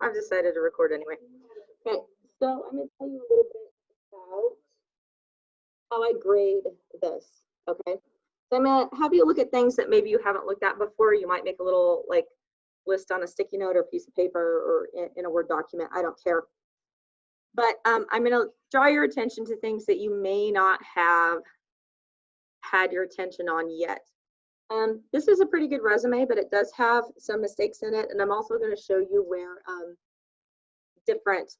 I've decided to record anyway. Okay, so I'm going to tell you a little bit about how I grade this, okay? So I'm going to have you look at things that maybe you haven't looked at before. You might make a little like list on a sticky note or piece of paper or in a Word document. I don't care. But I'm going to draw your attention to things that you may not have had your attention on yet. This is a pretty good resume, but it does have some mistakes in it. And I'm also going to show you where different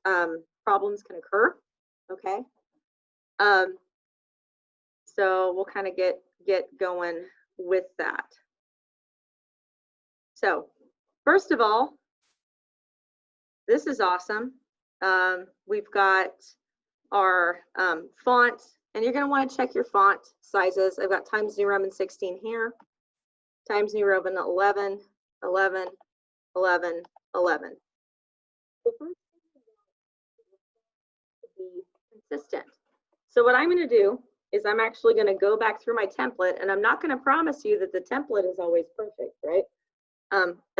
problems can occur, okay? So we'll kind of get going with that. So first of all, this is awesome. We've got our font, and you're going to want to check your font sizes. I've got Times New Roman 16 here, Times New Roman 11, 11, 11, 11. The first thing to be consistent. So what I'm going to do is I'm actually going to go back through my template, and I'm not going to promise you that the template is always perfect, right?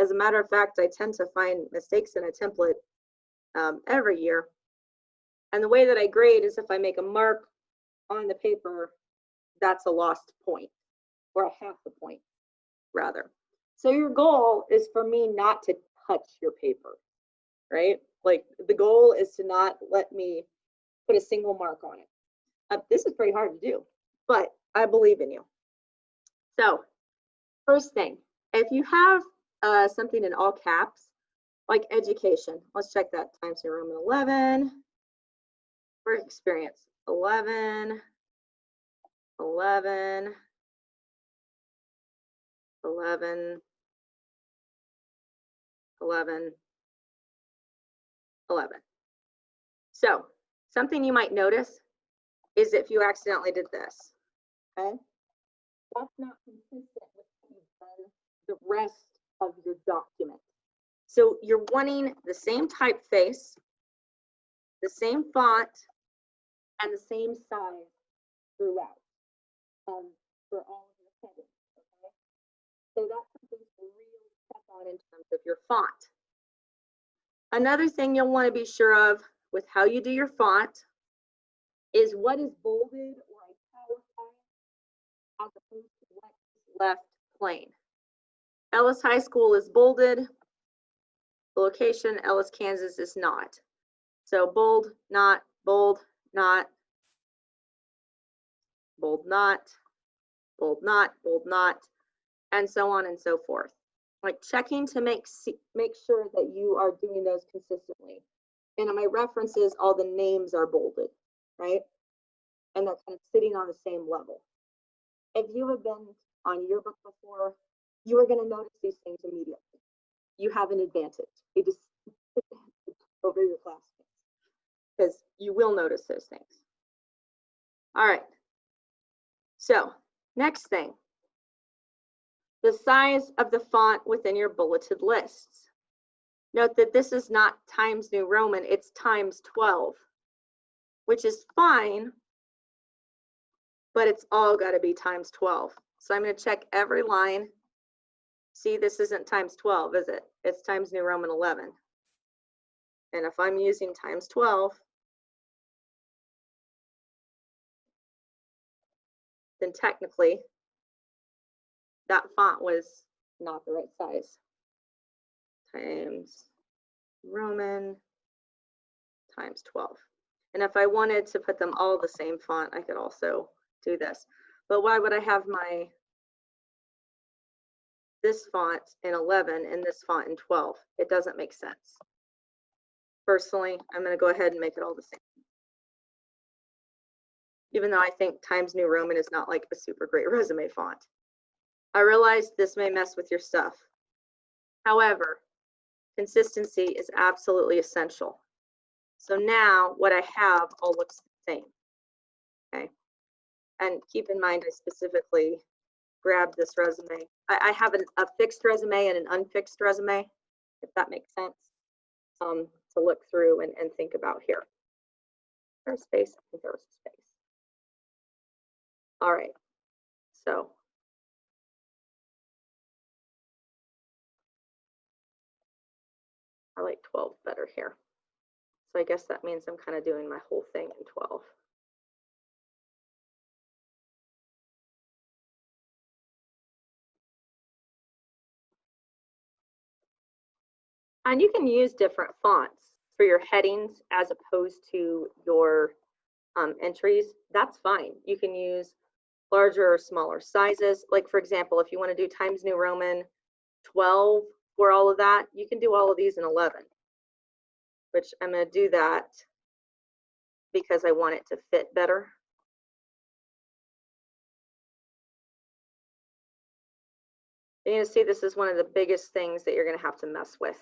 As a matter of fact, I tend to find mistakes in a template every year. And the way that I grade is if I make a mark on the paper, that's a lost point, or a half a point, rather. So your goal is for me not to touch your paper, right? Like the goal is to not let me put a single mark on it. This is pretty hard to do, but I believe in you. So first thing, if you have something in all caps, like education, let's check that, Times New Roman 11, for experience, 11, 11, 11, 11, 11. So something you might notice is if you accidentally did this, okay? That's not consistent with what you've done the rest of your document. So you're wanting the same typeface, the same font, and the same size throughout for all of your headings, okay? So that's something to really check on in terms of your font. Another thing you'll want to be sure of with how you do your font is what is bolded or italicized as opposed to what is left plain. Ellis High School is bolded. The location, Ellis, Kansas, is not. So bold, not, bold, not, bold, not, bold, not, bold, not, and so on and so forth. Like checking to make sure that you are doing those consistently. And in my references, all the names are bolded, right? And that's kind of sitting on the same level. If you have been on yearbook before, you are going to notice these things immediately. You have an advantage. You just over your classmates because you will notice those things. All right. So next thing, the size of the font within your bulleted lists. Note that this is not Times New Roman, it's Times 12, which is fine, but it's all got to be Times 12. So I'm going to check every line. See, this isn't Times 12, is it? It's Times New Roman 11. And if I'm using Times 12, then technically that font was not the right size. Times Roman times 12. And if I wanted to put them all the same font, I could also do this. But why would I have this font in 11 and this font in 12? It doesn't make sense. Personally, I'm going to go ahead and make it all the same. Even though I think Times New Roman is not like a super great resume font. I realize this may mess with your stuff. However, consistency is absolutely essential. So now what I have all looks the same, okay? And keep in mind, I specifically grabbed this resume. I have a fixed resume and an unfixed resume, if that makes sense, to look through and think about here. There's space, I think there was a space. All right, so. I like 12 better here. So I guess that means I'm kind of doing my whole thing in 12. And you can use different fonts for your headings as opposed to your entries. That's fine. You can use larger or smaller sizes. Like for example, if you want to do Times New Roman 12 for all of that, you can do all of these in 11, which I'm going to do that because I want it to fit better. You're going to see this is one of the biggest things that you're going to have to mess with.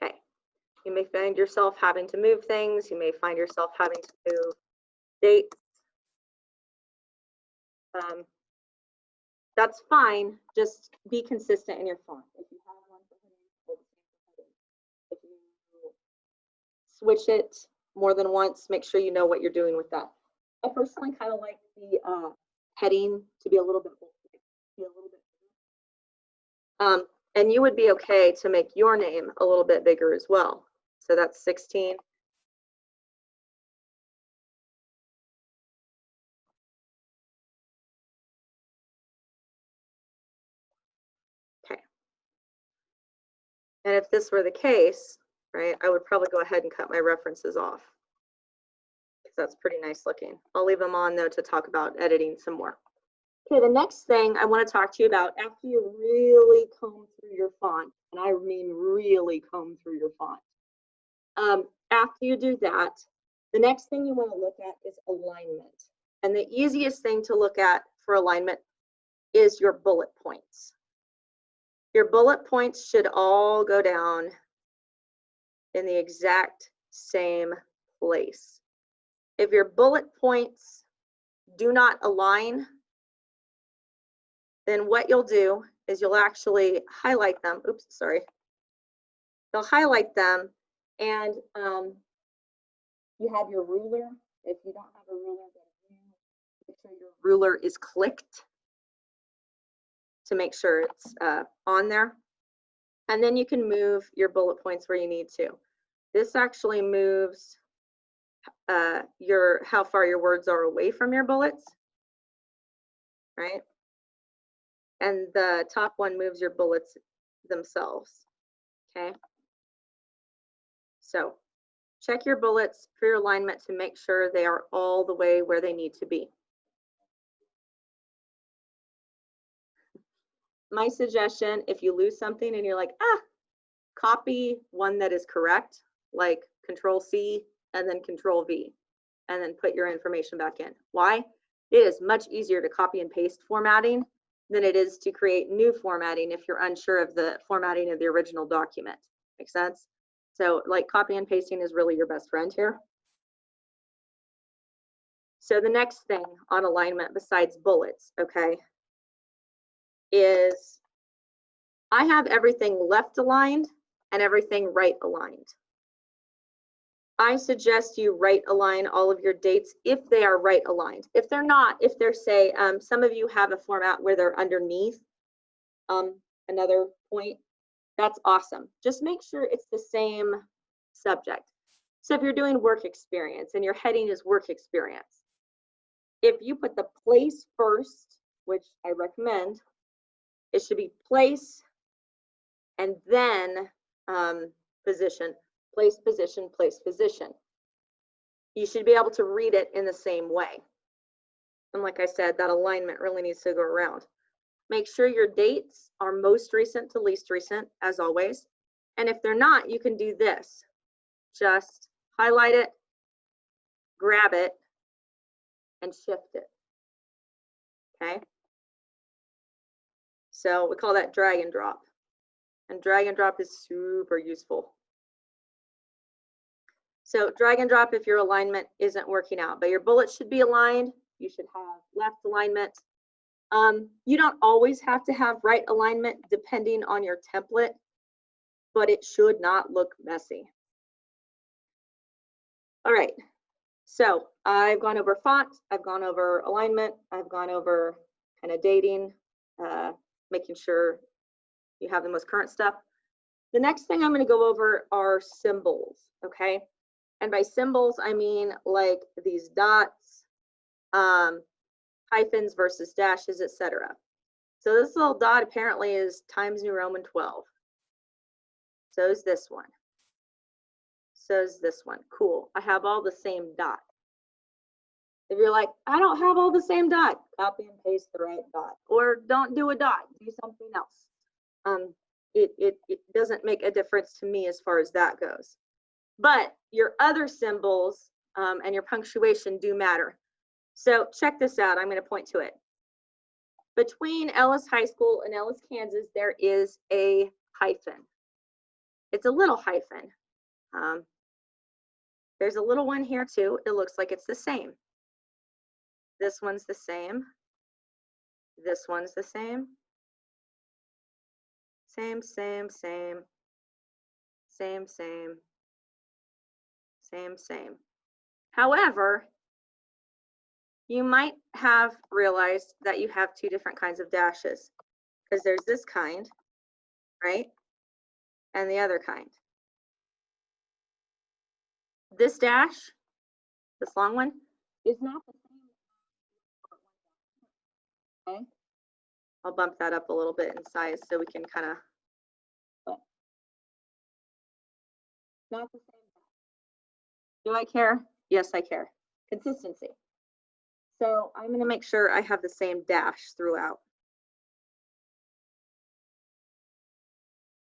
Okay. You may find yourself having to move things. You may find yourself having to move dates. That's fine. Just be consistent in your font. If you have one for heading, if you switch it more than once, make sure you know what you're doing with that. I personally kind of like the heading to be a little bit bigger. And you would be okay to make your name a little bit bigger as well. So that's 16. Okay. And if this were the case, right, I would probably go ahead and cut my references off because that's pretty nice looking. I'll leave them on though to talk about editing some more. Okay, the next thing I want to talk to you about after you really comb through your font, and I mean really comb through your font. After you do that, the next thing you want to look at is alignment. And the easiest thing to look at for alignment is your bullet points. Your bullet points should all go down in the exact same place. If your bullet points do not align, then what you'll do is you'll actually highlight them. Oops, sorry. You'll highlight them and you have your ruler. If you don't have a ruler, then make sure your ruler is clicked to make sure it's on there. And then you can move your bullet points where you need to. This actually moves how far your words are away from your bullets, right? And the top one moves your bullets themselves, okay? So check your bullets for your alignment to make sure they are all the way where they need to be. My suggestion, if you lose something and you're like, copy one that is correct, like Control-C and then Control-V, and then put your information back in. Why? It is much easier to copy and paste formatting than it is to create new formatting if you're unsure of the formatting of the original document. Make sense? So like copy and pasting is really your best friend here. So the next thing on alignment besides bullets, okay, is I have everything left aligned and everything right aligned. I suggest you right align all of your dates if they are right aligned. If they're not, if they're say, some of you have a format where they're underneath another point, that's awesome. Just make sure it's the same subject. So if you're doing work experience and your heading is work experience, if you put the place first, which I recommend, it should be place and then position, place, position, place, position. You should be able to read it in the same way. And like I said, that alignment really needs to go around. Make sure your dates are most recent to least recent, as always. And if they're not, you can do this. Just highlight it, grab it, and shift it. Okay? So we call that drag and drop. And drag and drop is super useful. So drag and drop if your alignment isn't working out, but your bullets should be aligned. You should have left alignment. You don't always have to have right alignment depending on your template, but it should not look messy. All right, so I've gone over font, I've gone over alignment, I've gone over kind of dating, making sure you have the most current stuff. The next thing I'm going to go over are symbols, okay? And by symbols, I mean like these dots, hyphens versus dashes, etc. So this little dot apparently is Times New Roman 12. So is this one. So is this one. Cool. I have all the same dot. If you're like, I don't have all the same dot, copy and paste the right dot. Or don't do a dot, do something else. It doesn't make a difference to me as far as that goes. But your other symbols and your punctuation do matter. So check this out. I'm going to point to it. Between Ellis High School and Ellis, Kansas, there is a hyphen. It's a little hyphen. There's a little one here too. It looks like it's the same. This one's the same. This one's the same. Same, same, same. Same, same. Same, same. However, you might have realized that you have two different kinds of dashes, because there's this kind, right? And the other kind. This dash, this long one, is not the same. Okay. I'll bump that up a little bit in size so we can kind of. Not the same. Do I care? Yes, I care. Consistency. So I'm going to make sure I have the same dash throughout.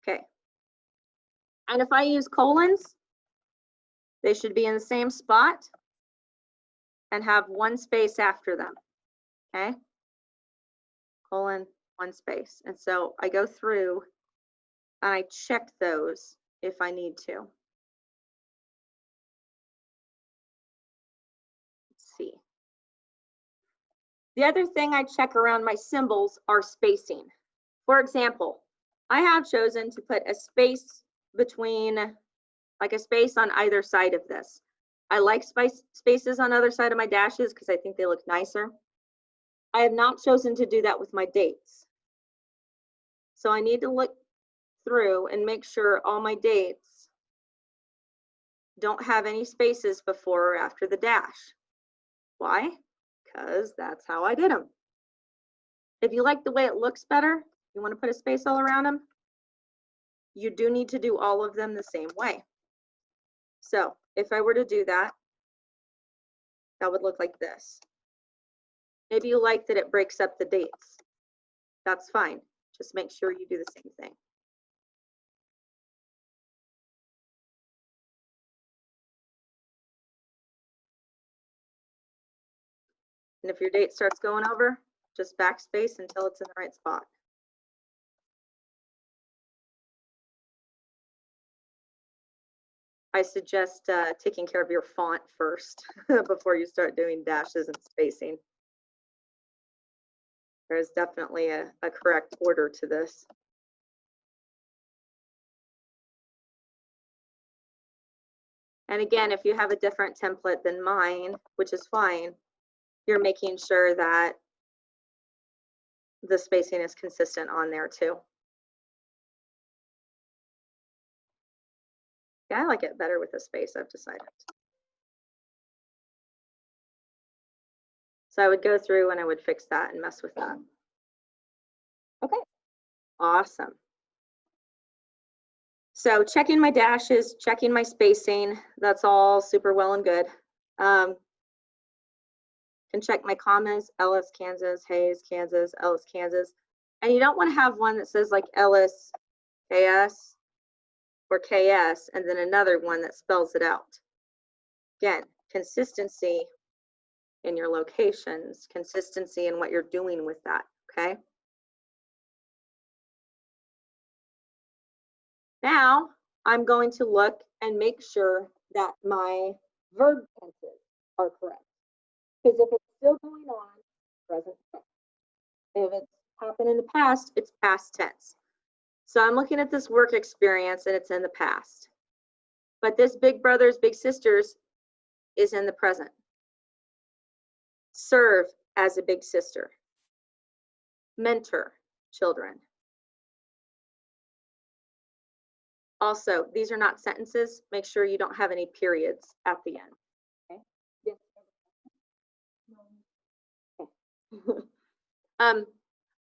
Okay. And if I use colons, they should be in the same spot and have one space after them. Okay. Colon, one space. And so I go through and I check those if I need to. Let's see. The other thing I check around my symbols are spacing. For example, I have chosen to put a space between, like a space on either side of this. I like spaces on either side of my dashes because I think they look nicer. I have not chosen to do that with my dates. So I need to look through and make sure all my dates don't have any spaces before or after the dash. Why? Because that's how I did them. If you like the way it looks better, you want to put a space all around them, you do need to do all of them the same way. So if I were to do that, that would look like this. Maybe you like that it breaks up the dates. That's fine. Just make sure you do the same thing. And if your date starts going over, just backspace until it's in the right spot. I suggest taking care of your font first before you start doing dashes and spacing. There's definitely a correct order to this. And again, if you have a different template than mine, which is fine, you're making sure that the spacing is consistent on there too. Yeah, I like it better with a space, I've decided. So I would go through and I would fix that and mess with that. Okay, awesome. So checking my dashes, checking my spacing, that's all super well and good. Can check my commas, Ellis, Kansas, Hayes, Kansas, Ellis, Kansas. And you don't want to have one that says like Ellis, KS, or KS, and then another one that spells it out. Again, consistency in your locations, consistency in what you're doing with that, okay? Now, I'm going to look and make sure that my verb tenses are correct. Because if it's still going on, present tense. If it's happened in the past, it's past tense. So I'm looking at this work experience and it's in the past. But this big brothers, big sisters is in the present. Serve as a big sister. Mentor children. Also, these are not sentences. Make sure you don't have any periods at the end. Okay. Yes.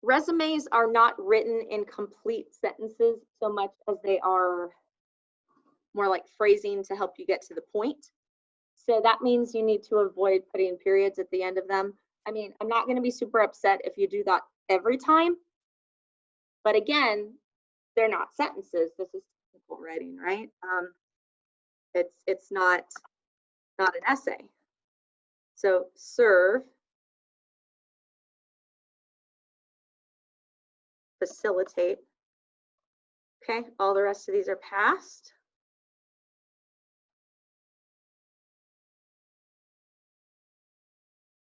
Resumes are not written in complete sentences so much as they are more like phrasing to help you get to the point. So that means you need to avoid putting periods at the end of them. I mean, I'm not going to be super upset if you do that every time. But again, they're not sentences. This is technical writing, right? It's not an essay. So serve, facilitate. Okay, all the rest of these are past.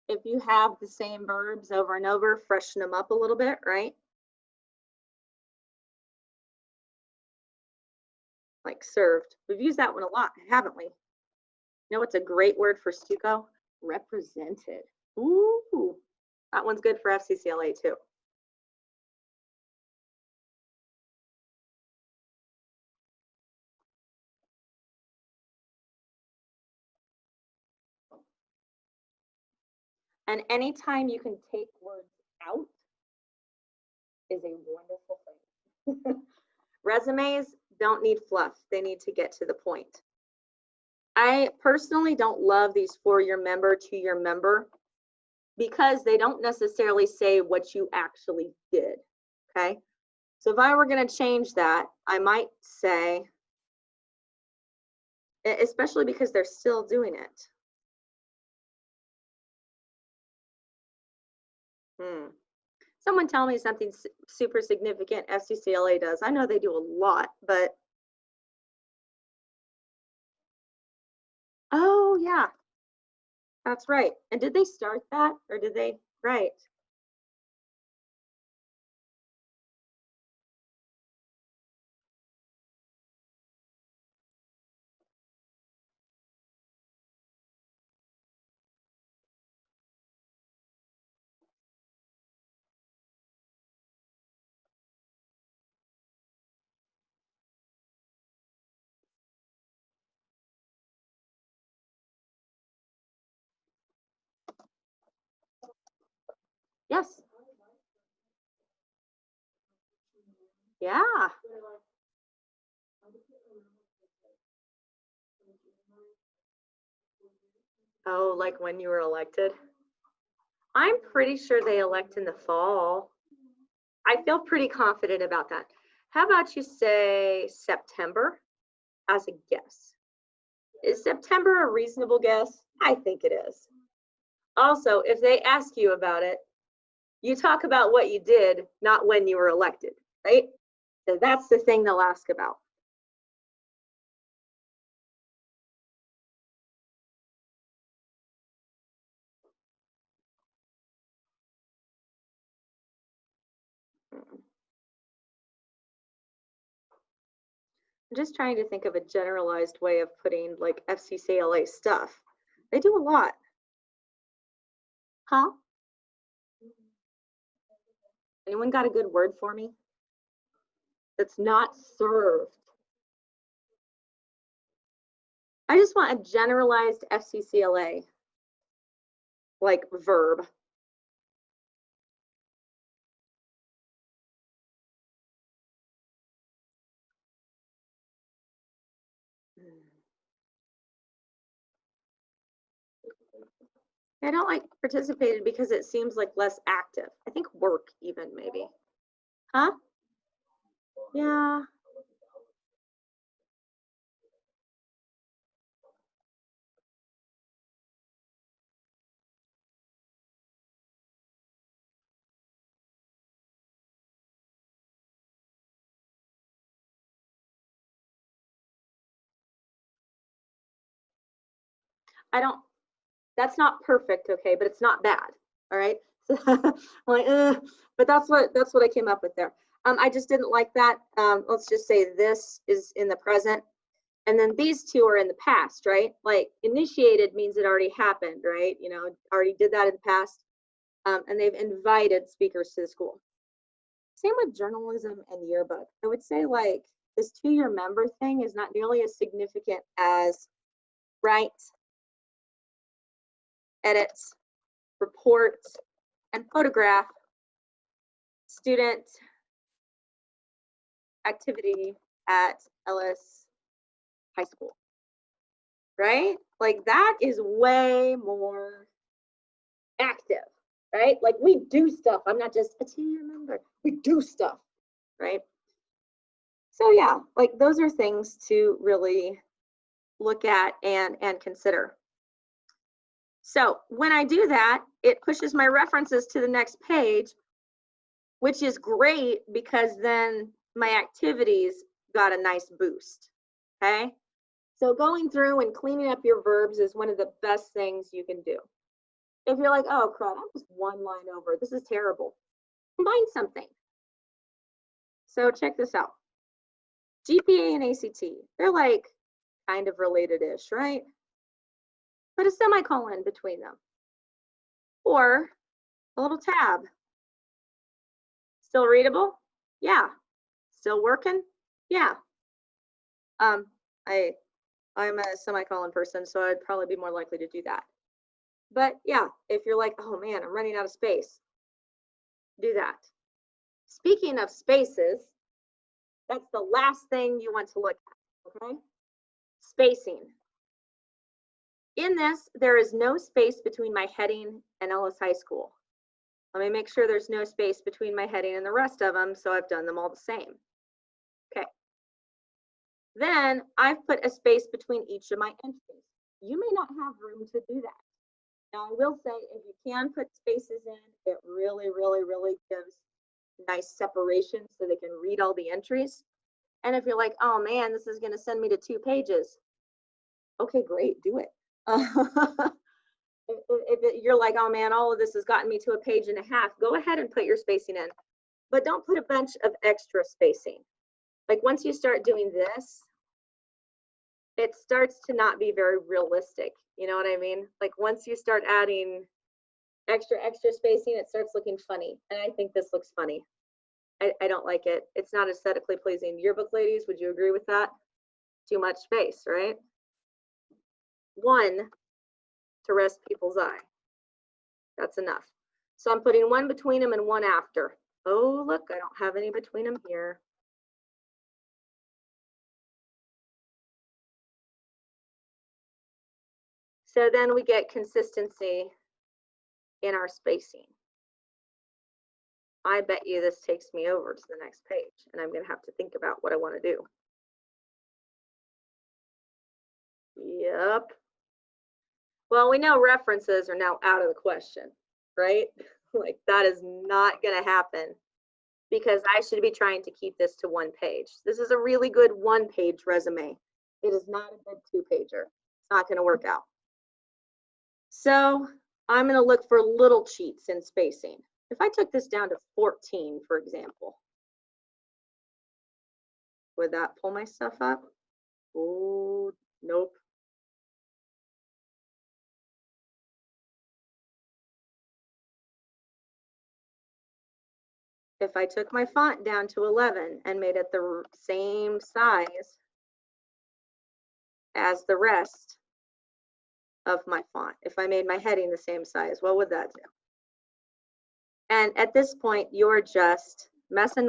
If you have the same verbs over and over, freshen them up a little bit, right? Like served. We've used that one a lot, haven't we? You know what's a great word for Stuco? Represented. Ooh, that one's good for FCCLA too. And anytime you can take words out is a wonderful thing. Resumes don't need fluff. They need to get to the point. I personally don't love these for your member, to your member, because they don't necessarily say what you actually did, okay? So if I were going to change that, I might say, especially because they're still doing it. Someone tell me something super significant FCCLA does. I know they do a lot, but oh yeah, that's right. And did they start that or did they? Right. Yes. Yeah. Oh, like when you were elected? I'm pretty sure they elect in the fall. I feel pretty confident about that. How about you say September as a guess? Is September a reasonable guess? I think it is. Also, if they ask you about it, you talk about what you did, not when you were elected, right? So that's the thing they'll ask about. I'm just trying to think of a generalized way of putting like FCCLA stuff. They do a lot. Huh? Anyone got a good word for me? That's not served. I just want a generalized FCCLA, like verb. I don't like participated because it seems like less active. I think work even maybe. Huh? Yeah. that's not perfect, okay, but it's not bad, all right? So like, but that's what I came up with there. I just didn't like that. Let's just say this is in the present, and then these two are in the past, right? Like initiated means it already happened, right? You know, already did that in the past, and they've invited speakers to the school. Same with journalism and yearbook. I would say like this to-your member thing is not nearly as significant as write, edit, report, and photograph student activity at Ellis High School, right? Like that is way more active, right? Like we do stuff. I'm not just a to-your member. We do stuff, right? So yeah, like those are things to really look at and consider. So when I do that, it pushes my references to the next page, which is great because then my activities got a nice boost, okay? So going through and cleaning up your verbs is one of the best things you can do. If you're like, oh crap, I'm just one line over, this is terrible, combine something. So check this out. GPA and ACT, they're like kind of related-ish, right? Put a semicolon between them or a little tab. Still readable? Yeah. Still working? Yeah. I'm a semicolon person, so I'd probably be more likely to do that. But yeah, if you're like, oh man, I'm running out of space, do that. Speaking of spaces, that's the last thing you want to look at, okay? Spacing. In this, there is no space between my heading and Ellis High School. Let me make sure there's no space between my heading and the rest of them, so I've done them all the same. Okay. Then I've put a space between each of my entries. You may not have room to do that. Now, I will say if you can put spaces in, it really, really, really gives nice separation so they can read all the entries. And if you're like, oh man, this is going to send me to 2 pages. Okay, great, do it. If you're like, oh man, all of this has gotten me to 1.5 pages, go ahead and put your spacing in. But don't put a bunch of extra spacing. Like once you start doing this, it starts to not be very realistic. You know what I mean? Like once you start adding extra spacing, it starts looking funny. And I think this looks funny. I don't like it. It's not aesthetically pleasing. Yearbook ladies, would you agree with that? Too much space, right? 1 to rest people's eye. That's enough. So I'm putting 1 between them and 1 after. Oh, look, I don't have any between them here. So then we get consistency in our spacing. I bet you this takes me over to the next page, and I'm going to have to think about what I want to do. Yep. Well, we know references are now out of the question, right? Like that is not going to happen because I should be trying to keep this to 1 page. This is a really good 1-page resume. It is not a good 2-pager. It's not going to work out. So I'm going to look for little cheats in spacing. If I took this down to 14, for example, would that pull my stuff up? Oh, nope. If I took my font down to 11 and made it the same size as the rest of my font, if I made my heading the same size, what would that do? And at this point, you're just messing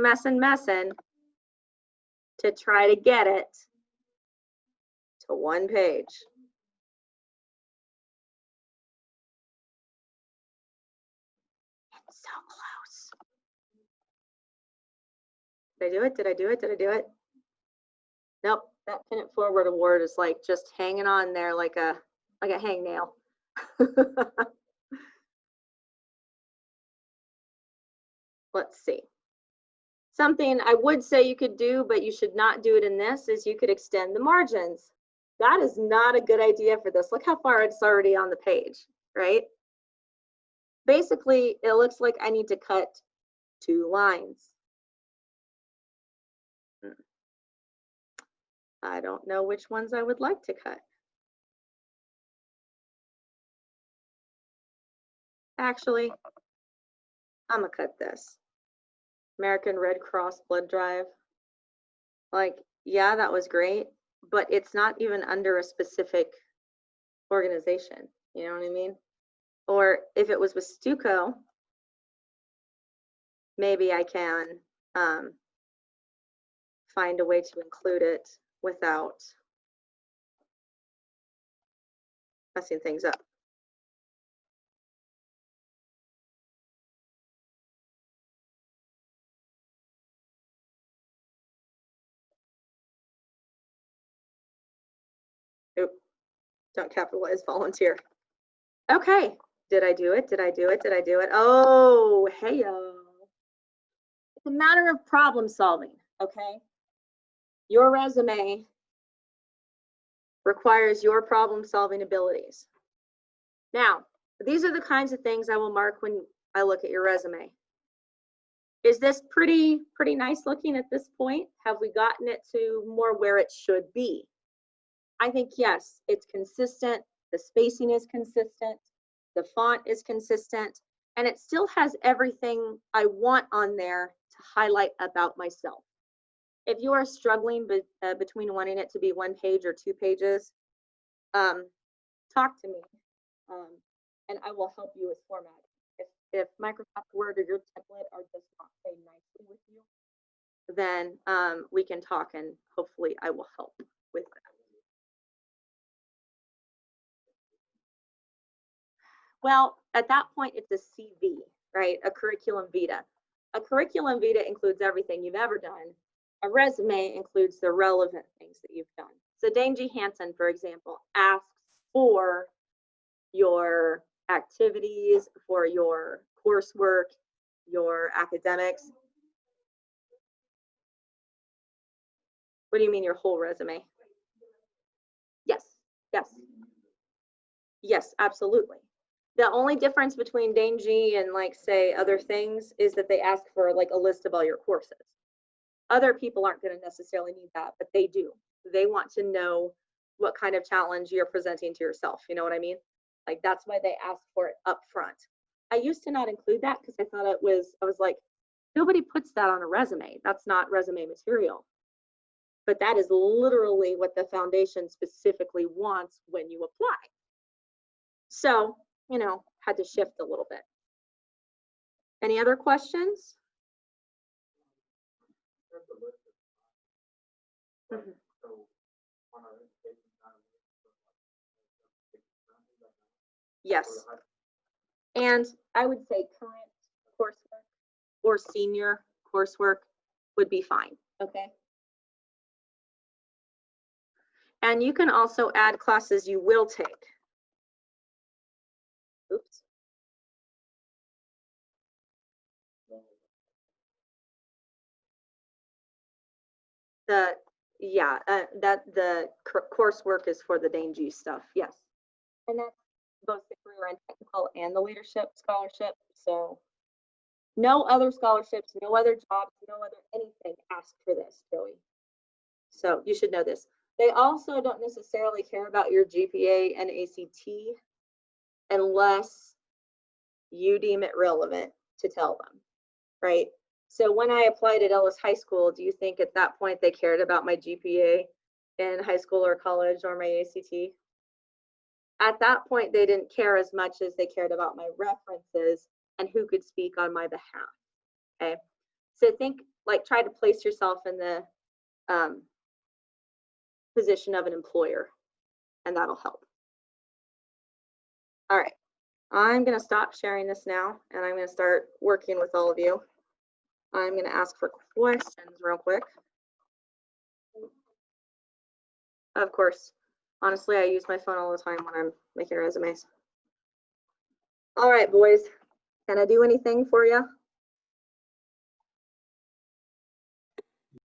to try to get it to 1 page. It's so close. Did I do it? Did I do it? Did I do it? Nope. That pin it forward award is like just hanging on there like a hangnail. Let's see. Something I would say you could do, but you should not do it in this, is you could extend the margins. That is not a good idea for this. Look how far it's already on the page, right? Basically, it looks like I need to cut 2 lines. I don't know which ones I would like to cut. Actually, I'm gonna cut this. American Red Cross blood drive. Like, yeah, that was great, but it's not even under a specific organization. You know what I mean? Or if it was with Stuco, maybe I can find a way to include it without messing things up. Oop, don't capitalize volunteer. Okay, did I do it? Did I do it? Did I do it? Oh, hey-o. It's a matter of problem solving, okay? Your resume requires your problem solving abilities. Now, these are the kinds of things I will mark when I look at your resume. Is this pretty nice looking at this point? Have we gotten it to more where it should be? I think yes, it's consistent. The spacing is consistent. The font is consistent. And it still has everything I want on there to highlight about myself. If you are struggling between wanting it to be 1 page or 2 pages, talk to me, and I will help you with formatting. If Microsoft Word or your template are just not playing nicely with you, then we can talk and hopefully I will help with that. Well, at that point, it's a CV, right? A curriculum vitae. A curriculum vitae includes everything you've ever done. A resume includes the relevant things that you've done. So Dangy Hansen, for example, asks for your activities, for your coursework, your academics. What do you mean your whole resume? Yes, yes. Yes, absolutely. The only difference between Dangy and like say other things is that they ask for like a list of all your courses. Other people aren't going to necessarily need that, but they do. They want to know what kind of challenge you're presenting to yourself. You know what I mean? Like that's why they ask for it up front. I used to not include that because I thought I was like, nobody puts that on a resume. That's not resume material. But that is literally what the foundation specifically wants when you apply. So, you know, had to shift a little bit. Any other questions? Mm-hmm. Yes. And I would say current coursework or senior coursework would be fine, okay? And you can also add classes you will take. Oops. The coursework is for the Dangy stuff, yes. And that's both the career and technical and the leadership scholarship. So no other scholarships, no other jobs, no other anything ask for this, Joey. So you should know this. They also don't necessarily care about your GPA and ACT unless you deem it relevant to tell them, right? So when I applied at Ellis High School, do you think at that point they cared about my GPA in high school or college or my ACT? At that point, they didn't care as much as they cared about my references and who could speak on my behalf, okay? So think, like, try to place yourself in the position of an employer, and that'll help. All right, I'm gonna stop sharing this now, and I'm gonna start working with all of you. I'm gonna ask for questions real quick. Of course, honestly, I use my phone all the time when I'm making resumes. All right, boys, can I do anything for you?